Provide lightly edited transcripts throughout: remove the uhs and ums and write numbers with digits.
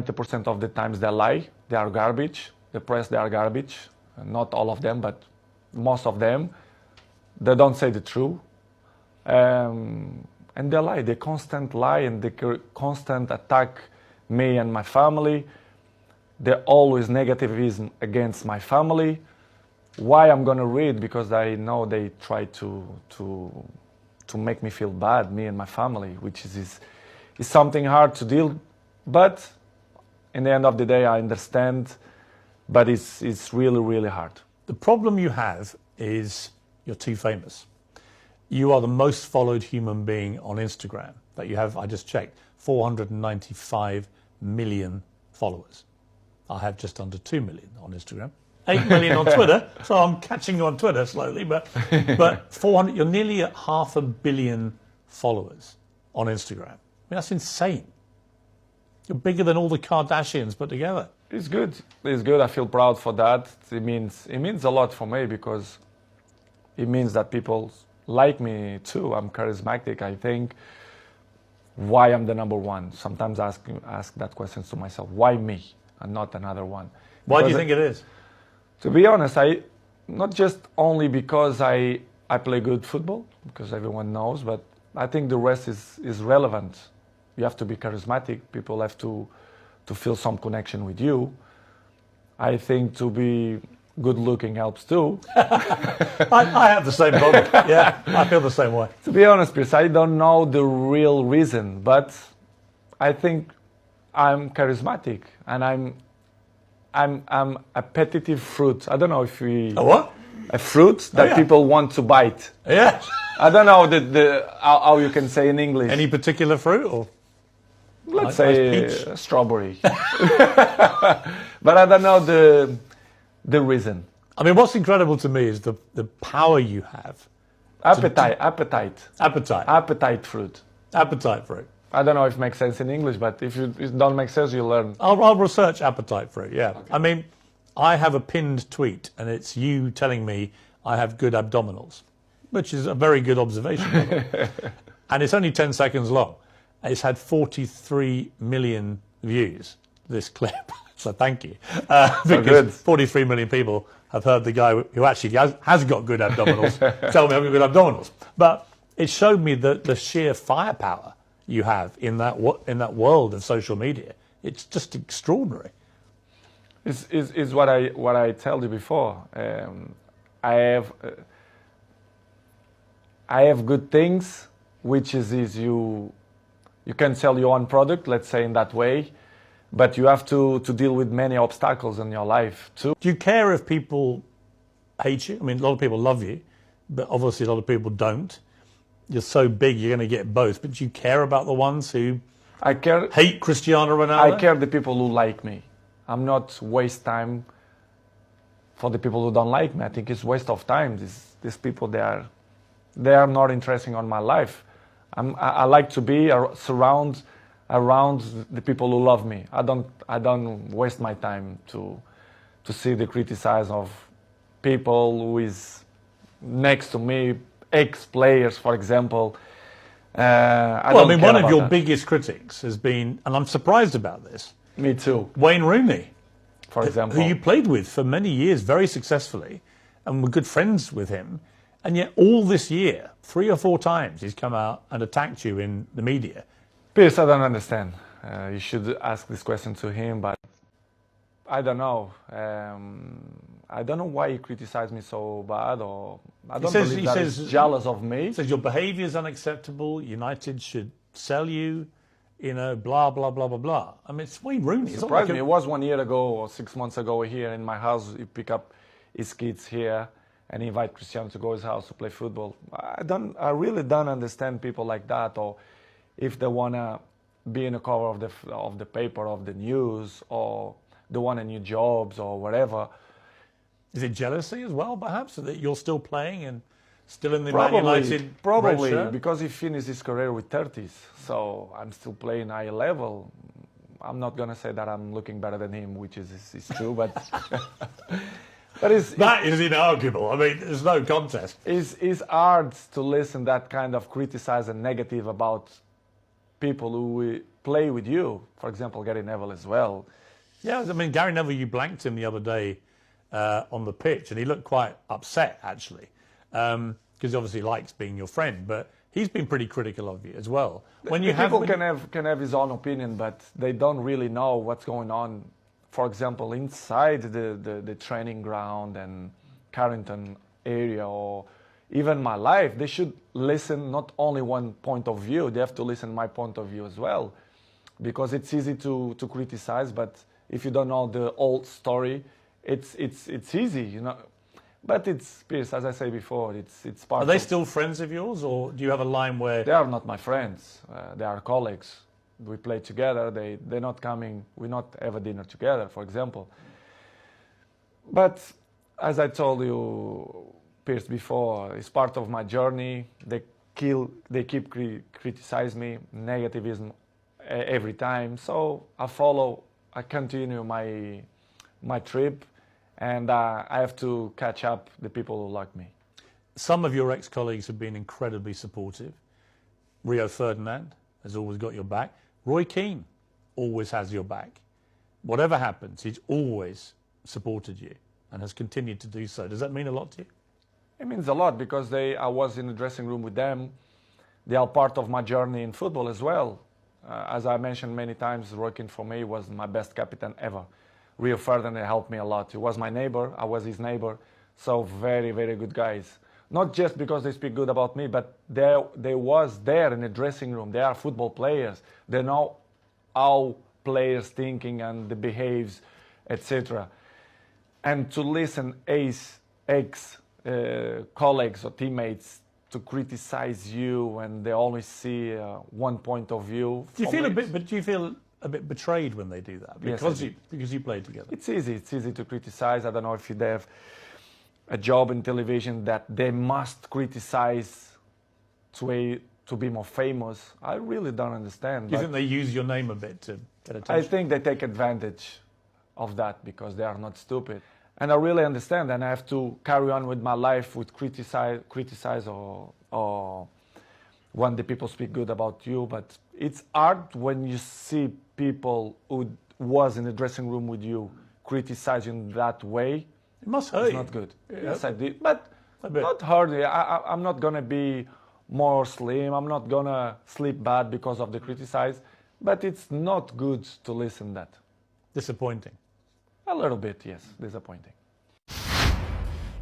90% of the times they lie, they are garbage. The press, they are garbage. Not all of them, but most of them. They don't say the truth. And they lie. They constant lie and they constant attack me and my family. They're always negativism against my family. Why I'm gonna read? Because I know they try to make me feel bad, me and my family, which is something hard to deal. But in the end of the day, I understand. But it's really, really hard. The problem you have is you're too famous. You are the most followed human being on Instagram that you have. I just checked, 495 million followers. I have just under 2 million on Instagram. 8 million on Twitter, so I'm catching you on Twitter slowly, but 400, you're nearly at 500 million followers on Instagram. I mean, that's insane. You're bigger than all the Kardashians put together. It's good. It's good. I feel proud for that. It means a lot for me because it means that people like me too. I'm charismatic. I think why I'm the number one. Sometimes I ask that question to myself. Why me and not another one? Why do you think it is? To be honest, not just only because I play good football, because everyone knows, but I think the rest is relevant. You have to be charismatic. People have to feel some connection with you. I think to be good looking helps too. I have the same problem. Yeah, I feel the same way. To be honest, Chris, I don't know the real reason, but I think I'm charismatic and I'm a appetitive fruit. I don't know if we... A what? A fruit that people want to bite. Yeah. I don't know how you can say in English. Any particular fruit or? Let's say strawberry. But I don't know the reason. I mean, what's incredible to me is the power you have. Appetite fruit. Appetite fruit. I don't know if it makes sense in English, but if it don't make sense, you learn. I'll research appetite fruit, yeah. Okay. I mean, I have a pinned tweet, and it's you telling me I have good abdominals, which is a very good observation. And it's only 10 seconds long. It's had 43 million views, this clip. So thank you. Because 43 million people have heard the guy who actually has got good abdominals tell me I've got good abdominals. But it showed me the sheer firepower you have in that world of social media. It's just extraordinary. Is what I told you before. I have good things, which is you can sell your own product, let's say in that way, but you have to deal with many obstacles in your life too. Do you care if people hate you? I mean, a lot of people love you, but obviously a lot of people don't. You're so big, you're going to get both. But do you care about the ones who hate Cristiano Ronaldo? I care the people who like me. I'm not waste time for the people who don't like me. I think it's waste of time. These people, they are not interesting on my life. I like to be around the people who love me. I don't waste my time to see the criticize of people who is next to me, ex-players, for example. I mean, one of your biggest critics has been, and I'm surprised about this. Me too. Wayne Rooney, for example, who you played with for many years very successfully, and were good friends with him. And yet all this year, 3 or 4 times, he's come out and attacked you in the media. Pierce, I don't understand. You should ask this question to him, but I don't know. I don't know why he criticized me so bad, or I don't believe that he's jealous of me. He says your behaviour is unacceptable. United should sell you. You know, blah blah blah blah blah. I mean, it's Wayne Rooney. It surprised me. It was 1 year ago or 6 months ago here in my house. He pick up his kids here and invite Cristiano to go to his house to play football. I really don't understand people like that, or if they wanna be in the cover of the paper, of the news, or they want a new jobs or whatever. Is it jealousy as well, perhaps, that you're still playing and still in the Man United? Probably, because he finished his career with 30s. So I'm still playing high level. I'm not gonna say that I'm looking better than him, which is true, but that is inarguable. I mean, there's no contest. It's hard to listen that kind of criticize and negative about people who play with you. For example, Gary Neville as well. Yeah, I mean, Gary Neville, you blanked him the other day on the pitch, and he looked quite upset, actually, because he obviously likes being your friend, but he's been pretty critical of you as well. When you People can have his own opinion, but they don't really know what's going on, for example, inside the training ground and Carrington area, or even my life. They should listen not only one point of view, they have to listen my point of view as well, because it's easy to criticize, but if you don't know the old story, it's easy, you know. But it's, Piers, as I say before, it's part of... Are they still friends of yours, or do you have a line where... They are not my friends. They are colleagues. We play together. They're not coming. We not have a dinner together, for example. But as I told you, Piers, before, it's part of my journey. They keep criticize me, negativism every time. So I continue my trip, and I have to catch up the people who like me. Some of your ex-colleagues have been incredibly supportive. Rio Ferdinand has always got your back. Roy Keane always has your back. Whatever happens, he's always supported you and has continued to do so. Does that mean a lot to you? It means a lot, because I was in the dressing room with them. They are part of my journey in football as well. As I mentioned many times, Roy Keane for me was my best captain ever. Rio Ferdinand helped me a lot. He was my neighbor, I was his neighbor. So very, very good guys. Not just because they speak good about me, but they was there in the dressing room. They are football players. They know how players thinking and the behaves, etc. And to listen ex-colleagues or teammates to criticize you, and they only see one point of view. Do you feel a bit betrayed when they do that? Because you played together. It's easy to criticize. I don't know if they have a job in television that they must criticize to be more famous. I really don't understand. Do you think they use your name a bit to get attention? I think they take advantage of that because they are not stupid. And I really understand, and I have to carry on with my life with criticize or when the people speak good about you. But it's hard when you see people who was in the dressing room with you criticizing that way. It must hurt. It's not good. Yeah. Yes, I did, but not hard. I'm not gonna be more slim. I'm not gonna sleep bad because of the criticize. But it's not good to listen that. Disappointing. A little bit, yes, disappointing.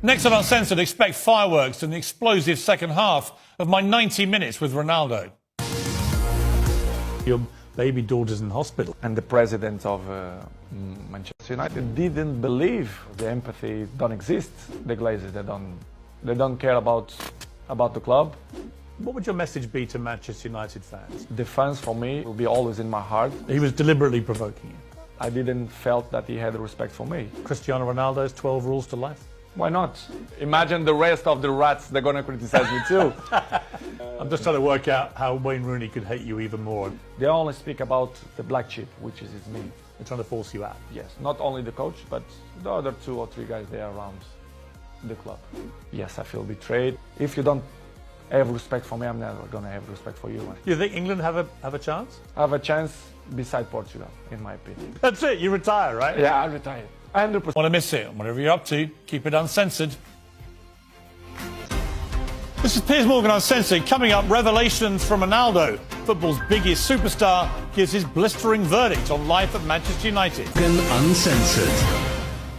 Next on Uncensored, expect fireworks and the explosive second half of my 90 minutes with Ronaldo. Your baby daughter's in hospital. And the president of Manchester United didn't believe the empathy don't exist. The Glazers, they don't care about the club. What would your message be to Manchester United fans? The fans, for me, will be always in my heart. He was deliberately provoking you. I didn't felt that he had respect for me. Cristiano Ronaldo's 12 rules to life. Why not? Imagine the rest of the rats, they're going to criticize me too. I'm just trying to work out how Wayne Rooney could hate you even more. They only speak about the black sheep, which is me. They're trying to force you out. Yes, not only the coach, but the other 2 or 3 guys there around the club. Yes, I feel betrayed. If you don't have respect for me, I'm never going to have respect for you. Do you think England have a chance? Have a chance beside Portugal, in my opinion. That's it, you retire, right? Yeah, I retire. 100%. Want to miss it? Whatever you're up to, keep it uncensored. This is Piers Morgan Uncensored. Coming up, revelations from Ronaldo. Football's biggest superstar gives his blistering verdict on life at Manchester United. Uncensored.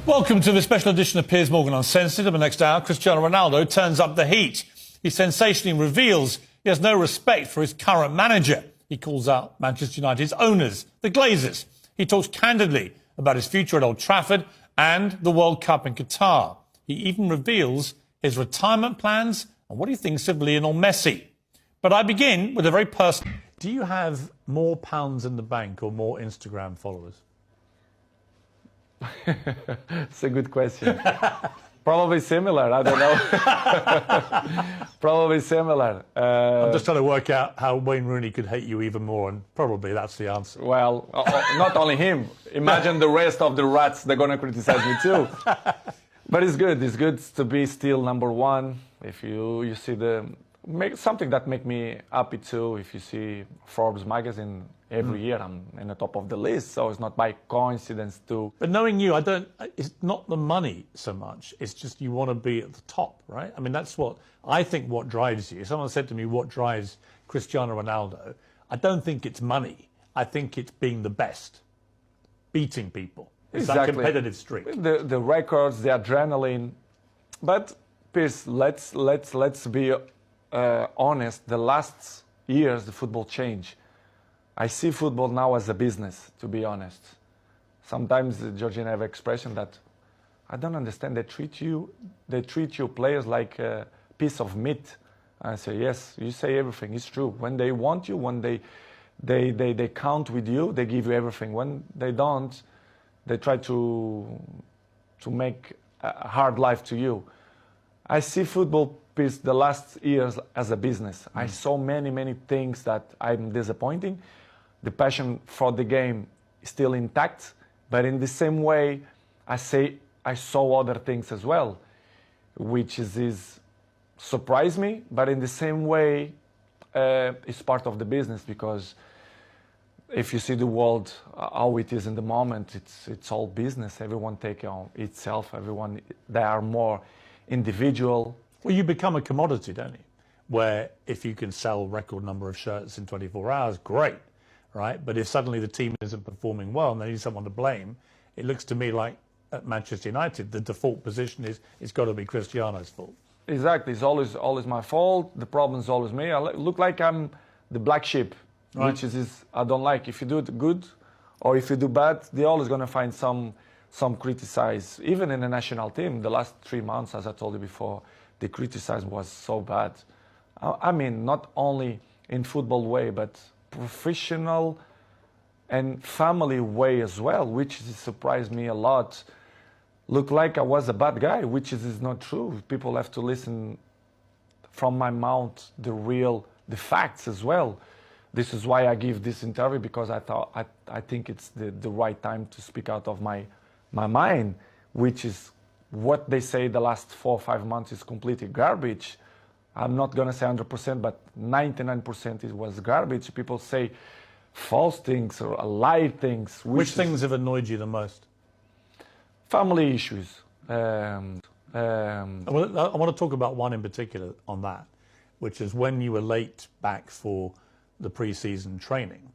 Welcome to the special edition of Piers Morgan Uncensored. In the next hour, Cristiano Ronaldo turns up the heat. He sensationally reveals he has no respect for his current manager. He calls out Manchester United's owners, the Glazers. He talks candidly about his future at Old Trafford and the World Cup in Qatar. He even reveals his retirement plans and what he thinks of Lionel Messi. But I begin with a very personal... Do you have more pounds in the bank or more Instagram followers? It's a good question. Probably similar, I don't know. Probably similar. I'm just trying to work out how Wayne Rooney could hate you even more, and probably that's the answer. Well, not only him. Imagine the rest of the rats, they're going to criticize me too. But it's good to be still number one. If you see something that make me happy too. If you see Forbes magazine every year, I'm in the top of the list, so it's not by coincidence too. But knowing you, it's not the money so much. It's just you want to be at the top, right? I mean, that's what I think what drives you. Someone said to me, what drives Cristiano Ronaldo? I don't think it's money. I think it's being the best, beating people. It's that competitive streak. The records, the adrenaline. But Piers, let's be honest. The last years, the football changed. I see football now as a business, to be honest. Sometimes Georgina have an expression that I don't understand. They treat you players like a piece of meat. I say, yes, you say everything. It's true. When they want you, when they count with you, they give you everything. When they don't, they try to make a hard life to you. I see football, Piers, the last years as a business. I saw many things that I'm disappointing. The passion for the game is still intact, but in the same way, I saw other things as well, which is surprised me, but in the same way, it's part of the business, because if you see the world how it is in the moment, it's all business. Everyone take on itself. They are more individual. Well, you become a commodity, don't you? Where if you can sell record number of shirts in 24 hours, great, right? But if suddenly the team isn't performing well and they need someone to blame, it looks to me like at Manchester United, the default position is it's got to be Cristiano's fault. Exactly. It's always my fault. The problem is always me. I look like I'm the black sheep, right, which is I don't like. If you do it good or if you do bad, they're always going to find some criticize. Even in the national team, the last 3 months, as I told you before, the criticism was so bad. I mean, not only in football way, but professional and family way as well, which surprised me a lot. Look like I was a bad guy, which is not true. People have to listen from my mouth the facts as well. This is why I give this interview, because I think it's the right time to speak out of my mind, which is what they say the last 4 or 5 months is completely garbage. I'm not going to say 100%, but 99% it was garbage. People say false things or lie things. Which things have annoyed you the most? Family issues. I want to talk about one in particular on that, which is when you were late back for the pre-season training.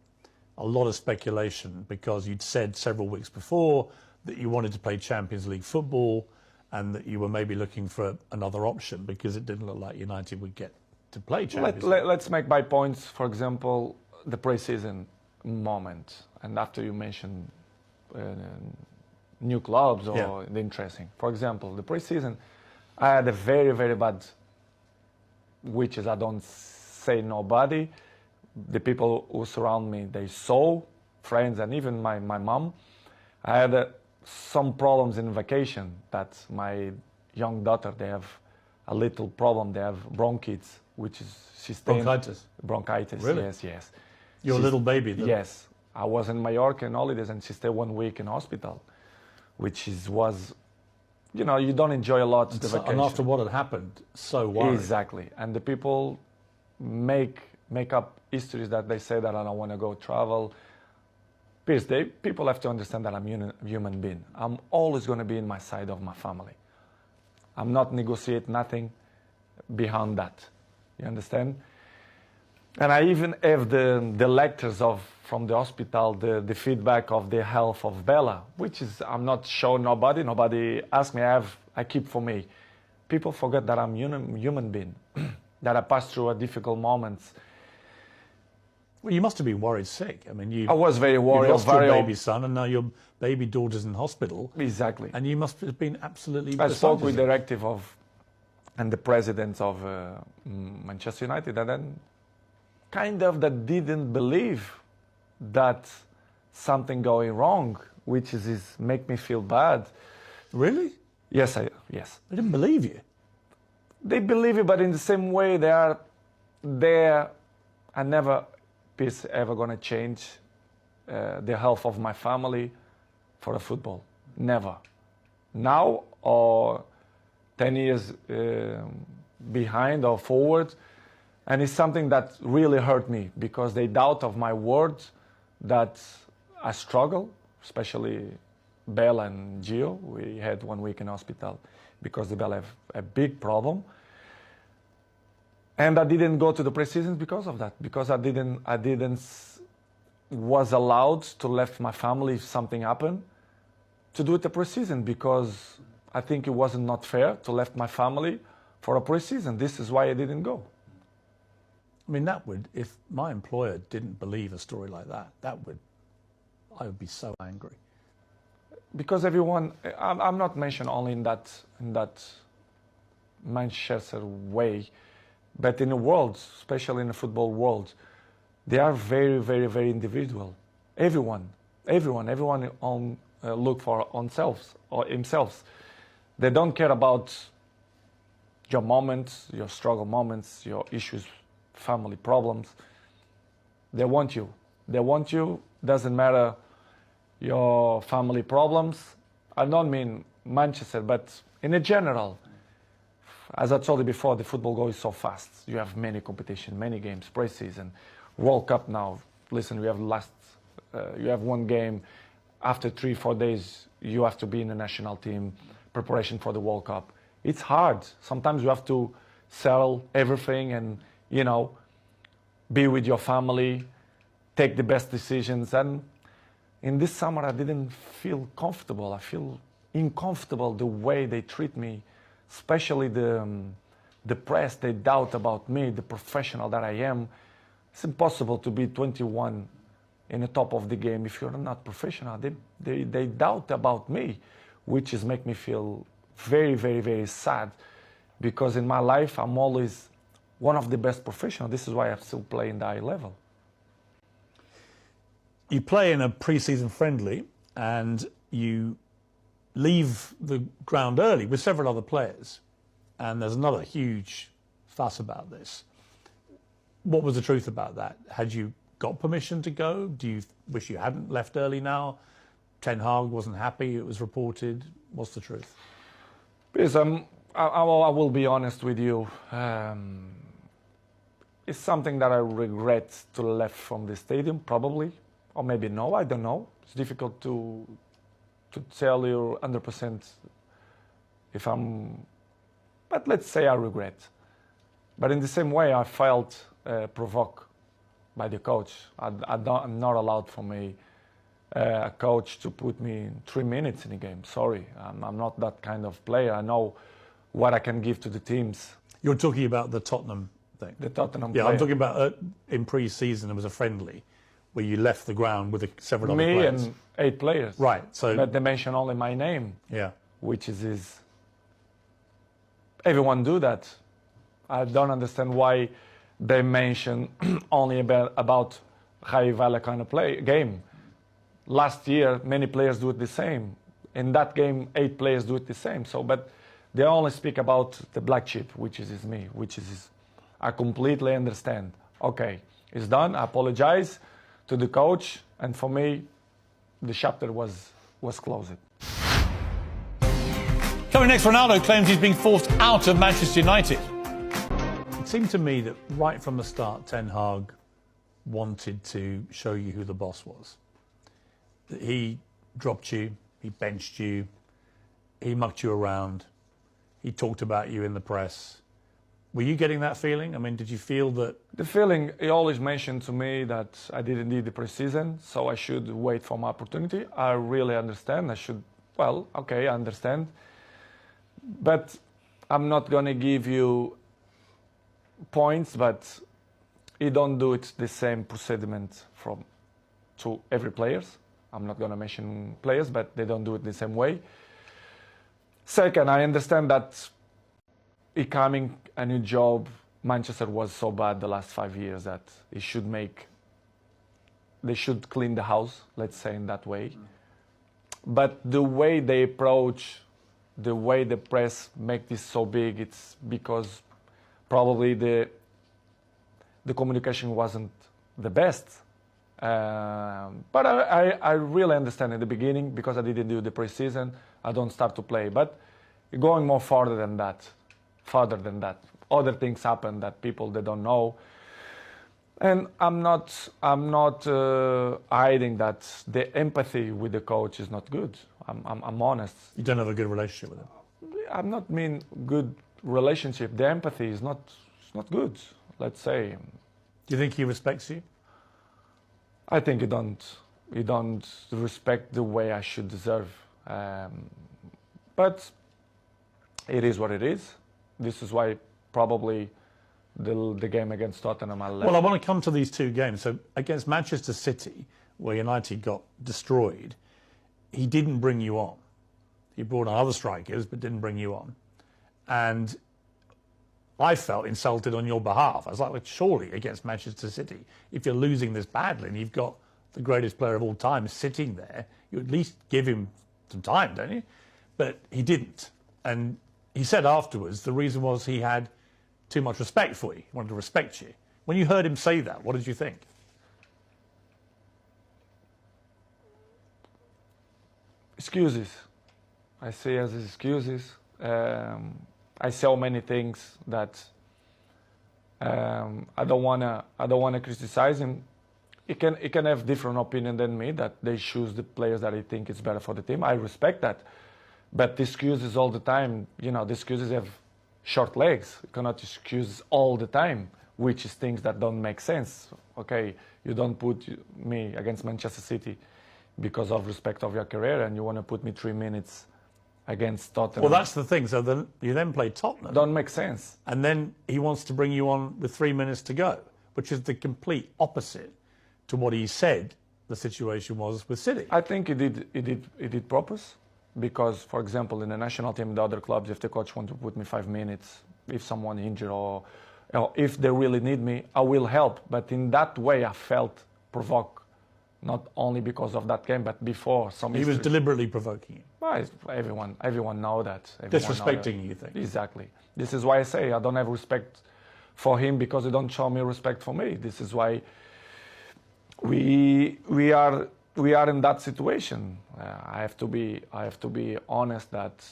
A lot of speculation because you'd said several weeks before that you wanted to play Champions League football and that you were maybe looking for another option because it didn't look like United would get to play Champions League. Let's make by points, for example, the pre-season moment. And after you mentioned new clubs or the interesting. For example, the pre-season, I had a very bad, which is I don't say nobody. The people who surround me, they saw, friends and even my mom. I had some problems in vacation that my young daughter, they have a little problem. They have bronchitis, which is she's bronchitis. Bronchitis, really? Yes. Your little baby, though. Yes. I was in Mallorca in holidays and she stayed 1 week in hospital, which was, you don't enjoy a lot the vacation. And after what had happened, so worried. Exactly. And the people make up histories that they say that I don't want to go travel. Piers, people have to understand that I'm a human being. I'm always going to be in my side of my family. I'm not negotiate nothing behind that. You understand? And I even have the lectures from the hospital, the feedback of the health of Bella, which is I'm not showing nobody. Nobody asked me. I keep for me. People forget that I'm human being, that I pass through a difficult moments. Well, you must have been worried sick. I mean, I was very worried. You lost your baby son, and now your baby daughter's in hospital. Exactly. And you must have been absolutely. I spoke with the directive and the president of Manchester United, and then that didn't believe that something going wrong, which is make me feel bad. Really? Yes. They didn't believe you. They believe you, but in the same way, they are there. I never ever going to change the health of my family for a football. Never. Now or 10 years behind or forward, And it's something that really hurt me because they doubt of my words that I struggle, especially Bella and Gio. We had 1 week in hospital because the Bella have a big problem. And I didn't go to the preseason because of that, because I didn't was allowed to leave my family if something happened to do it the preseason, because I think it wasn't not fair to leave my family for a preseason. This is why I didn't go. I mean, that would, if my employer didn't believe a story like that, I would be so angry. Because everyone, I'm not mentioned only in that Manchester way, but in the world, especially in the football world, they are very, very, very individual. Everyone on look for themselves or themselves. They don't care about your moments, your struggle moments, your issues, family problems. They want you. They want you. Doesn't matter your family problems. I don't mean Manchester, but in a general. As I told you before, the football goes so fast. You have many competition, many games, pre-season, World Cup now. Listen, we have you have one game. After 3-4 days, you have to be in the national team, preparation for the World Cup. It's hard. Sometimes you have to sell everything and, be with your family, take the best decisions. And in this summer, I didn't feel comfortable. I feel uncomfortable the way they treat me, especially the press. They doubt about me, the professional that I am. It's impossible to be 21 in the top of the game if you're not professional. They doubt about me, which is make me feel very, very, very sad, because in my life I'm always one of the best professionals. This is why I still play in the high level. You play in a pre-season friendly and you leave the ground early with several other players, and there's another huge fuss about this. What was the truth about that? Had you got permission to go? Do you wish you hadn't left early now? Ten Hag wasn't happy, it was reported. What's the truth? Because I will be honest with you. It's something that I regret to left from the stadium, probably. Or maybe no, I don't know. It's difficult to tell you 100% if I'm... But let's say I regret. But in the same way, I felt provoked by the coach. I'm not allowed for me, a coach, to put me in 3 minutes in a game. Sorry, I'm not that kind of player. I know what I can give to the teams. You're talking about the Tottenham thing? The Tottenham Yeah, player. I'm talking about in pre-season there was a friendly where you left the ground with several other Me players. and 8 players. Right, so... But they mention only my name. Yeah. Which is everyone do that. I don't understand why they mention only about high value kind of game. Last year, many players do it the same. In that game, 8 players do it the same. So, but they only speak about the black sheep, which is me, I completely understand. Okay, it's done. I apologize to the coach, and for me, the chapter was closed. Coming next, Ronaldo claims he's being forced out of Manchester United. It seemed to me that right from the start, Ten Hag wanted to show you who the boss was. That he dropped you, he benched you, he mucked you around, he talked about you in the press. Were you getting that feeling? I mean, did you feel that... The feeling, he always mentioned to me that I didn't need the preseason, so I should wait for my opportunity. I really understand. I understand. But I'm not going to give you points, but he don't do it the same procediment to every players. I'm not going to mention players, but they don't do it the same way. Second, I understand that becoming a new job, Manchester was so bad the last 5 years that they should clean the house, let's say in that way. But the way they approach, the way the press make this so big, it's because probably the communication wasn't the best. But I really understand in the beginning, because I didn't do the preseason, I don't start to play. But going more farther than that, other things happen that people they don't know. And I'm not hiding that the empathy with the coach is not good. I'm honest. You don't have a good relationship with him. I'm not mean good relationship. The empathy is not good. Let's say. Do you think he respects you? I think he don't respect the way I should deserve. But it is what it is. This is why probably the game against Tottenham I left. Well, I want to come to these two games. So against Manchester City, where United got destroyed, he didn't bring you on. He brought on other strikers, but didn't bring you on. And I felt insulted on your behalf. I was like, well, surely against Manchester City, if you're losing this badly and you've got the greatest player of all time sitting there, you at least give him some time, don't you? But he didn't. And he said afterwards the reason was he had too much respect for you. He wanted to respect you. When you heard him say that, what did you think? Excuses. I say as excuses. I say many things that I don't wanna criticize him. He can have different opinion than me that they choose the players that I think is better for the team. I respect that, but the excuses all the time. You know, the excuses have short legs. You cannot excuse all the time, which is things that don't make sense. Okay, you don't put me against Manchester City because of respect of your career, and you want to put me 3 minutes against Tottenham. Well, that's the thing. So then you then play Tottenham. Don't make sense. And then he wants to bring you on with 3 minutes to go, which is the complete opposite to what he said the situation was with City. I think he did purpose, because, for example, in the national team, the other clubs, if the coach wants to put me 5 minutes, if someone injured or if they really need me, I will help. But in that way, I felt provoked, not only because of that game, but before some. He was deliberately provoking you. Well, everyone know that. Disrespecting you, you think? Exactly. This is why I say I don't have respect for him, because he don't show me respect for me. This is why we are in that situation. I have to be honest that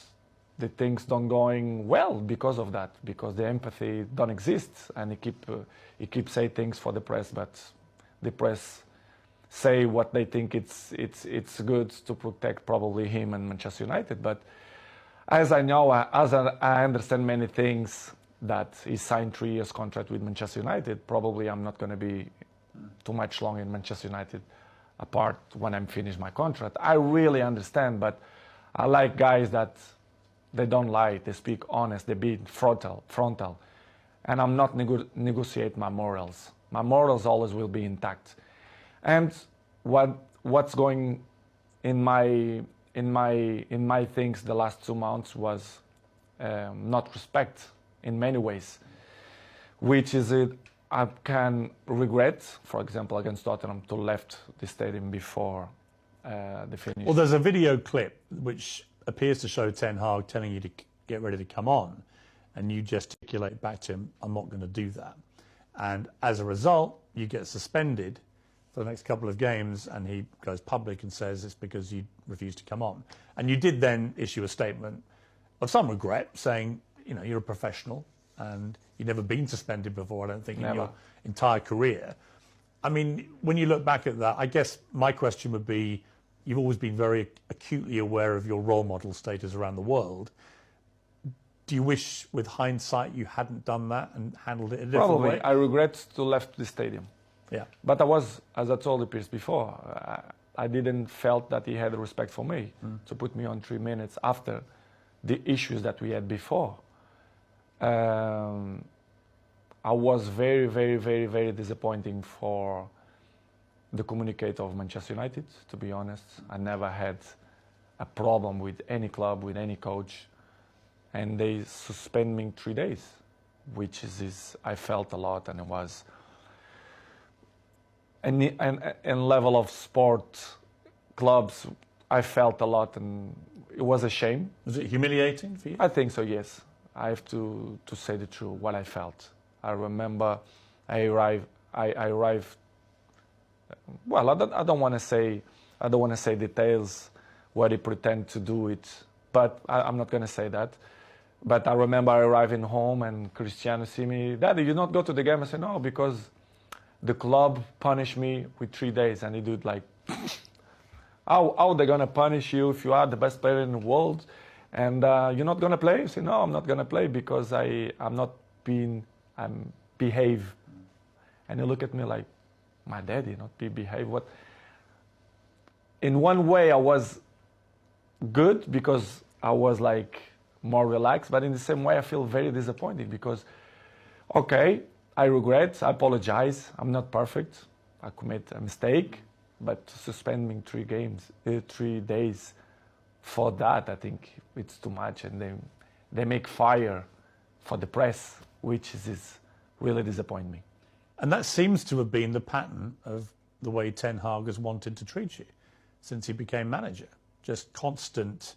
the things don't going well because of that, because the empathy don't exist, and he keep say things for the press, but the press say what they think it's good to protect probably him and Manchester United. But as I know, as I understand many things, that he signed 3 years contract with Manchester United, probably I'm not going to be too much long in Manchester United apart when I'm finished my contract. I really understand, but I like guys that they don't lie, they speak honest, they be frontal, and I'm not negotiate my morals. My morals always will be intact. And what's going in my things the last 2 months was not respect in many ways, which is it. I can regret, for example, against Tottenham, to left the stadium before the finish. Well, there's a video clip which appears to show Ten Hag telling you to get ready to come on, and you gesticulate back to him, "I'm not going to do that." And as a result, you get suspended for the next couple of games, and he goes public and says it's because you refused to come on. And you did then issue a statement of some regret, saying, you know, you're a professional and you've never been suspended before, I don't think, in your entire career. I mean, when you look back at that, I guess my question would be, you've always been very acutely aware of your role model status around the world. Do you wish, with hindsight, you hadn't done that and handled it a different way? I regret to left the stadium. Yeah. But I was, as I told the Pierce before, I didn't felt that he had respect for me to put me on 3 minutes after the issues that we had before. I was very, very, very, very disappointing for the communicator of Manchester United, to be honest. I never had a problem with any club, with any coach, and they suspend me 3 days, which is I felt a lot, and it was. And level of sport clubs, I felt a lot, and it was a shame. Was it humiliating for you? I think so, yes. I have to say the truth, what I felt. I remember I arrived. Well, I don't want to say details where they pretend to do it, but I'm not going to say that. But I remember arriving home and Cristiano see me, Daddy, you not go to the game? I said, no, because the club punished me with 3 days. And he did like, how they going to punish you if you are the best player in the world? And you're not going to play? I said, no, I'm not going to play because I'm not behave. And he looked at me like, my daddy, not behave. What? In one way, I was good because I was like more relaxed, but in the same way, I feel very disappointed because, okay, I regret, I apologize, I'm not perfect, I commit a mistake, but suspending 3 days for that, I think it's too much, and they make fire for the press, which is really disappoint me. And that seems to have been the pattern of the way Ten Hag has wanted to treat you since he became manager. Just constant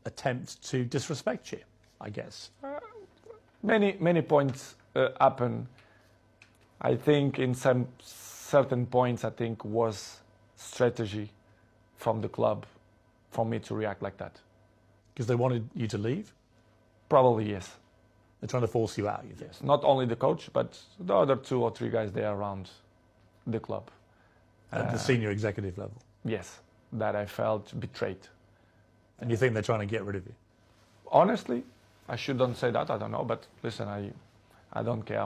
attempts to disrespect you, I guess. Many points happen. I think in some certain points, I think was strategy from the club for me to react like that. Because they wanted you to leave? Probably yes. They're trying to force you out, you think? Yes. Not only the coach, but the other 2 or 3 guys there around the club. At the senior executive level? Yes, that I felt betrayed. And you think they're trying to get rid of you? Honestly, I shouldn't say that, I don't know, but listen, I don't care,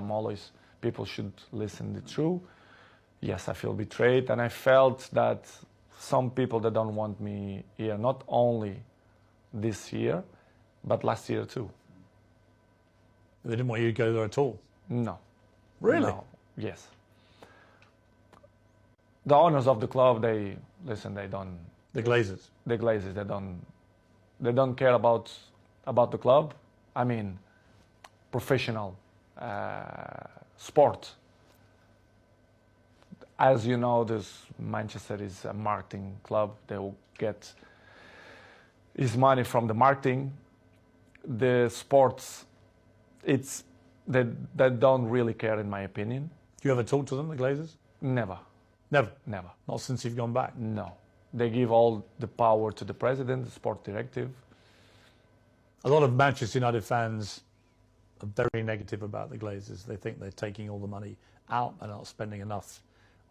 people should listen the truth. Yes, I feel betrayed, and I felt that some people that don't want me here, not only this year, but last year too. They didn't want you to go there at all? No. Really? No. Yes. The owners of the club, they don't. The Glazers? The Glazers, they don't care about the club. I mean, professional sport. As you know, Manchester is a marketing club. They will get his money from the marketing. The sports, they don't really care, in my opinion. Do you ever talk to them, the Glazers? Never. Never? Never. Not since you've gone back? No. They give all the power to the president, the sport directive. A lot of Manchester United fans are very negative about the Glazers. They think they're taking all the money out and not spending enough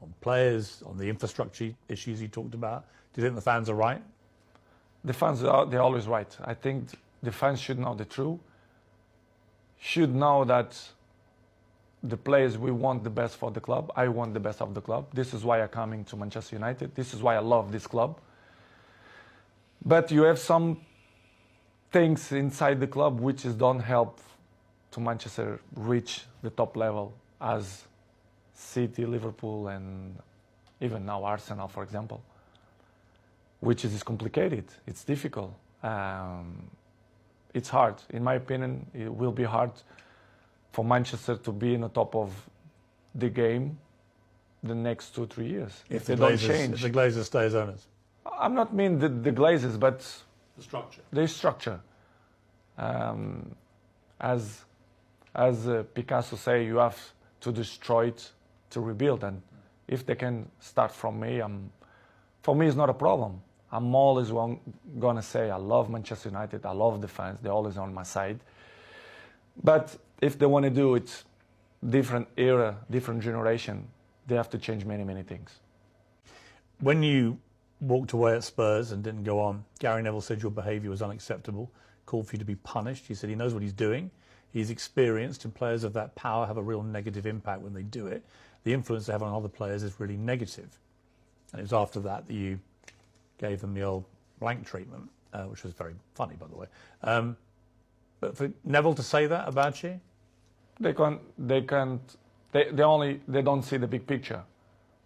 on players, on the infrastructure issues you talked about. Do you think the fans are right? The fans, they're always right. I think the fans should know the truth, should know that the players, we want the best for the club. I want the best of the club. This is why I'm coming to Manchester United. This is why I love this club. But you have some things inside the club which don't help to Manchester reach the top level as City, Liverpool, and even now Arsenal, for example, which is complicated. It's difficult. It's hard. In my opinion, it will be hard for Manchester to be in the top of the game the next 2-3 years if they don't change. If the Glazers stay as owners. I'm not mean the Glazers, but The structure. the structure. As Picasso say, you have to destroy it to rebuild. And if they can start from me, for me it's not a problem. I'm always gonna say I love Manchester United. I love the fans. They're always on my side. But if they want to do it, different era, different generation, they have to change many things. When you walked away at Spurs and didn't go on, Gary Neville said your behaviour was unacceptable, called for you to be punished. He said he knows what he's doing. He's experienced, and players of that power have a real negative impact when they do it. The influence they have on other players is really negative. And it was after that you gave them the old blank treatment, which was very funny, by the way. But for Neville to say that about you? They don't see the big picture.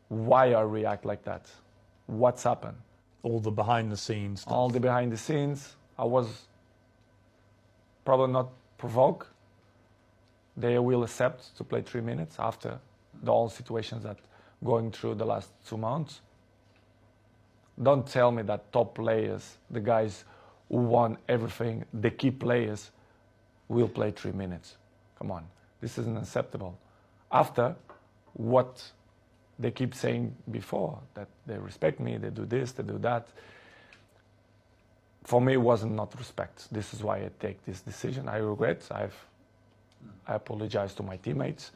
Why I react like that? What's happened? All the behind the scenes stuff. All the behind the scenes. I was probably not provoked. They will accept to play 3 minutes after the all situations that going through the last 2 months. Don't tell me that top players, the guys who won everything, the key players, will play 3 minutes. Come on, this isn't acceptable. After what they keep saying before, that they respect me, they do this, they do that. for me, it wasn't not respect. This is why I take this decision. I regret. I apologize to my teammates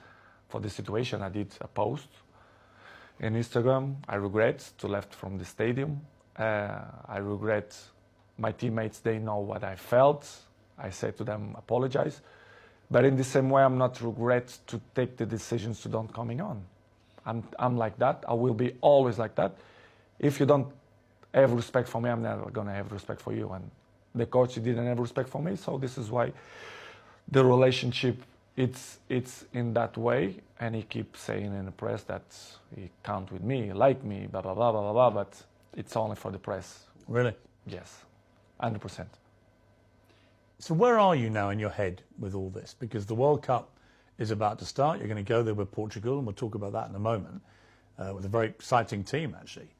for the situation. I did a post in Instagram. I regret to left from the stadium. I regret my teammates. They know what I felt. I said to them, apologize. But in the same way, I'm not regret to take the decisions to don't coming on. I'm like that. I will be always like that. If you don't have respect for me, I'm never going to have respect for you. And the coach didn't have respect for me. So this is why the relationship, it's in that way. And he keeps saying in the press that he can't with me, like me, blah, blah, blah, blah, blah, blah. But it's only for the press. Really? Yes, 100%. So where are you now in your head with all this? Because the World Cup is about to start. You're going to go there with Portugal, and we'll talk about that in a moment, with a very exciting team, actually.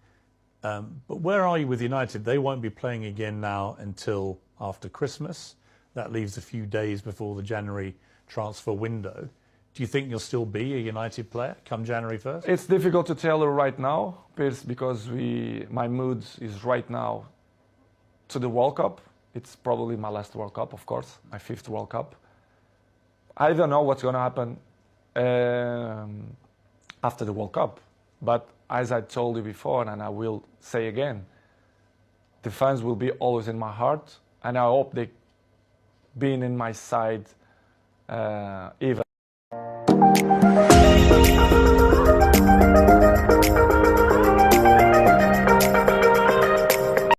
But where are you with United? They won't be playing again now until after Christmas. That leaves a few days before the January transfer window. Do you think you'll still be a United player come January 1st? It's difficult to tell right now, Piers, because my mood is right now to the World Cup. It's probably my last World Cup, of course, my 5th World Cup. I don't know what's going to happen after the World Cup. But as I told you before, and I will say again, the fans will be always in my heart. And I hope they being in my side even